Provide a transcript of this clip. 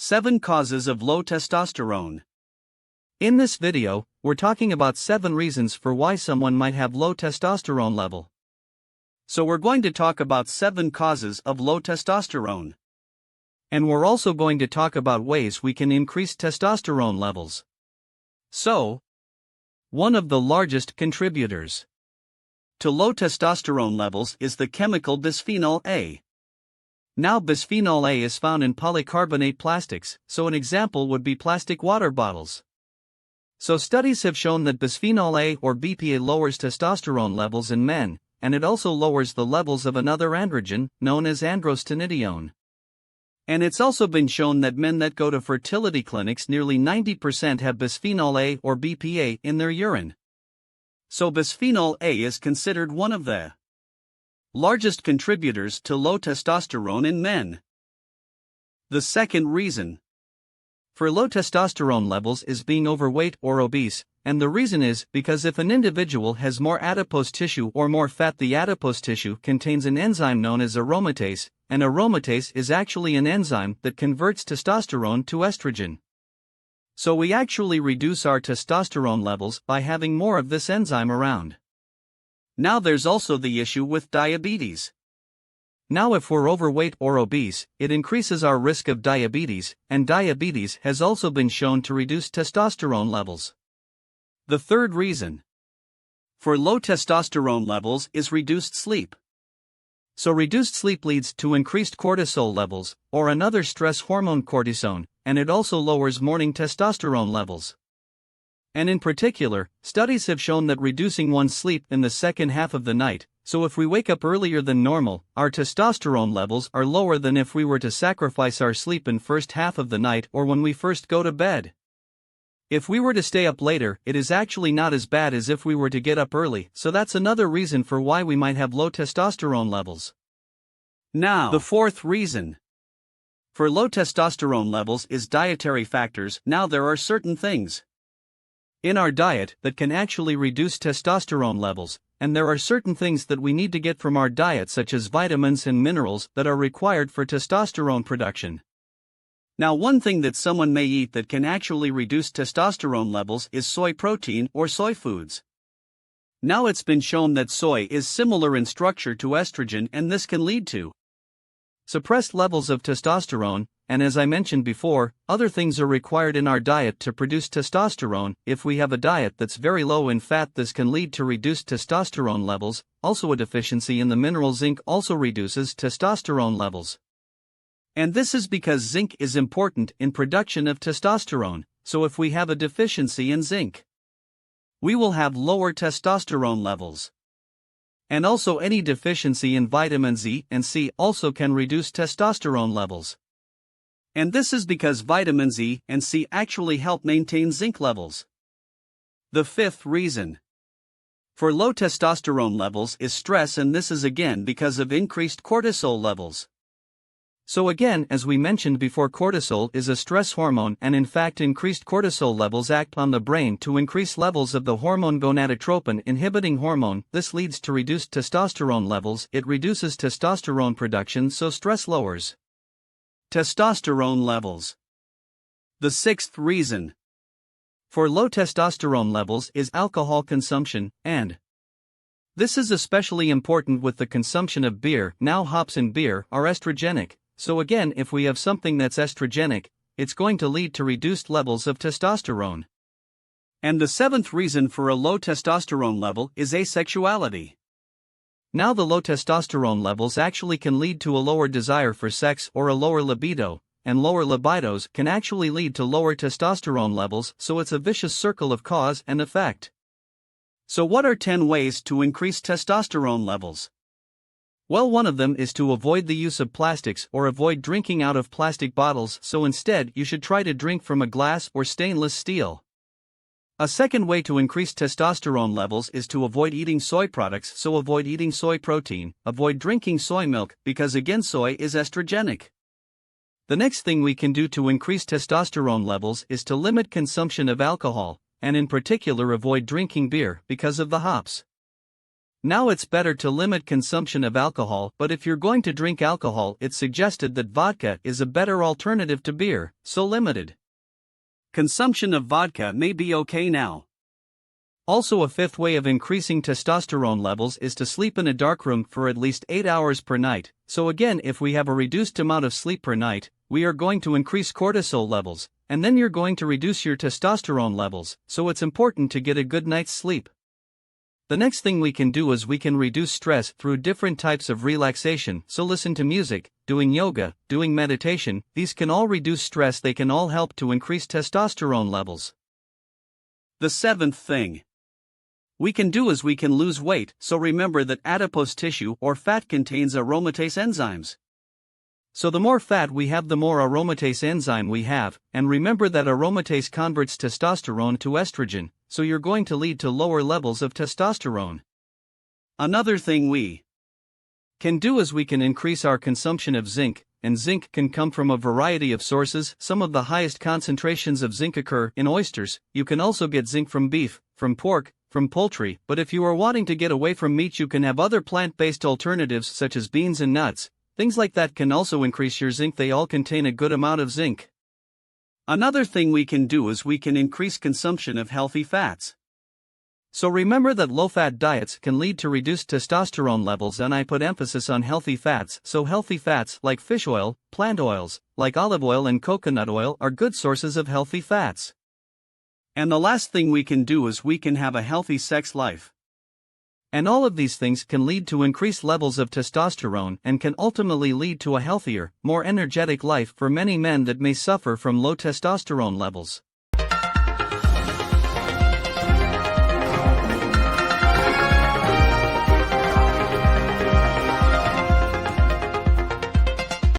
7 Causes of Low Testosterone. In this video, we're talking about 7 reasons for why someone might have low testosterone level. So we're going to talk about 7 causes of low testosterone. And we're also going to talk about ways we can increase testosterone levels. So, one of the largest contributors to low testosterone levels is the chemical bisphenol A. Now, bisphenol A is found in polycarbonate plastics, so an example would be plastic water bottles. So studies have shown that bisphenol A or BPA lowers testosterone levels in men, and it also lowers the levels of another androgen, known as androstenedione. And it's also been shown that men that go to fertility clinics, nearly 90% have bisphenol A or BPA in their urine. So bisphenol A is considered one of the largest contributors to low testosterone in men. The second reason for low testosterone levels is being overweight or obese, and the reason is because if an individual has more adipose tissue or more fat, the adipose tissue contains an enzyme known as aromatase, and aromatase is actually an enzyme that converts testosterone to estrogen. So we actually reduce our testosterone levels by having more of this enzyme around. Now there's also the issue with diabetes. Now if we're overweight or obese, it increases our risk of diabetes, and diabetes has also been shown to reduce testosterone levels. The third reason for low testosterone levels is reduced sleep. So reduced sleep leads to increased cortisol levels, or another stress hormone cortisone, and it also lowers morning testosterone levels. And in particular, studies have shown that reducing one's sleep in the second half of the night, so if we wake up earlier than normal, our testosterone levels are lower than if we were to sacrifice our sleep in first half of the night or when we first go to bed. If we were to stay up later, it is actually not as bad as if we were to get up early, so that's another reason for why we might have low testosterone levels. Now, the fourth reason for low testosterone levels is dietary factors. Now there are certain things in our diet that can actually reduce testosterone levels, and there are certain things that we need to get from our diet, such as vitamins and minerals that are required for testosterone production. Now, one thing that someone may eat that can actually reduce testosterone levels is soy protein or soy foods. Now it's been shown that soy is similar in structure to estrogen, and this can lead to suppressed levels of testosterone, and as I mentioned before, other things are required in our diet to produce testosterone. If we have a diet that's very low in fat, this can lead to reduced testosterone levels. Also, a deficiency in the mineral zinc also reduces testosterone levels. And this is because zinc is important in production of testosterone, so if we have a deficiency in zinc, we will have lower testosterone levels. And also, any deficiency in vitamin Z and C also can reduce testosterone levels. And this is because vitamin Z and C actually help maintain zinc levels. The fifth reason for low testosterone levels is stress, and this is again because of increased cortisol levels. So again, as we mentioned before, cortisol is a stress hormone, and in fact increased cortisol levels act on the brain to increase levels of the hormone gonadotropin inhibiting hormone. This leads to reduced testosterone levels. It reduces testosterone production, so stress lowers testosterone levels. The sixth reason for low testosterone levels is alcohol consumption, and this is especially important with the consumption of beer. Now, hops in beer are estrogenic. So again, if we have something that's estrogenic, it's going to lead to reduced levels of testosterone. And the seventh reason for a low testosterone level is asexuality. Now, the low testosterone levels actually can lead to a lower desire for sex or a lower libido, and lower libidos can actually lead to lower testosterone levels, so it's a vicious circle of cause and effect. So what are 10 ways to increase testosterone levels? Well, one of them is to avoid the use of plastics or avoid drinking out of plastic bottles, so instead you should try to drink from a glass or stainless steel. A second way to increase testosterone levels is to avoid eating soy products, so avoid eating soy protein, avoid drinking soy milk, because again soy is estrogenic. The next thing we can do to increase testosterone levels is to limit consumption of alcohol, and in particular avoid drinking beer because of the hops. Now it's better to limit consumption of alcohol, but if you're going to drink alcohol, it's suggested that vodka is a better alternative to beer, so limited consumption of vodka may be okay now. Also, a fifth way of increasing testosterone levels is to sleep in a dark room for at least 8 hours per night. So again, if we have a reduced amount of sleep per night, we are going to increase cortisol levels, and then you're going to reduce your testosterone levels, so it's important to get a good night's sleep. The next thing we can do is we can reduce stress through different types of relaxation, so listen to music, doing yoga, doing meditation. These can all reduce stress, they can all help to increase testosterone levels. The seventh thing we can do is we can lose weight, so remember that adipose tissue or fat contains aromatase enzymes. So the more fat we have, the more aromatase enzyme we have, and remember that aromatase converts testosterone to estrogen, so you're going to lead to lower levels of testosterone. Another thing we can do is we can increase our consumption of zinc, and zinc can come from a variety of sources. Some of the highest concentrations of zinc occur in oysters. You can also get zinc from beef, from pork, from poultry, but if you are wanting to get away from meat, you can have other plant-based alternatives such as beans and nuts. Things like that can also increase your zinc. They all contain a good amount of zinc. Another thing we can do is we can increase consumption of healthy fats. So remember that low-fat diets can lead to reduced testosterone levels, and I put emphasis on healthy fats. So healthy fats like fish oil, plant oils, like olive oil and coconut oil are good sources of healthy fats. And the last thing we can do is we can have a healthy sex life. And all of these things can lead to increased levels of testosterone and can ultimately lead to a healthier, more energetic life for many men that may suffer from low testosterone levels.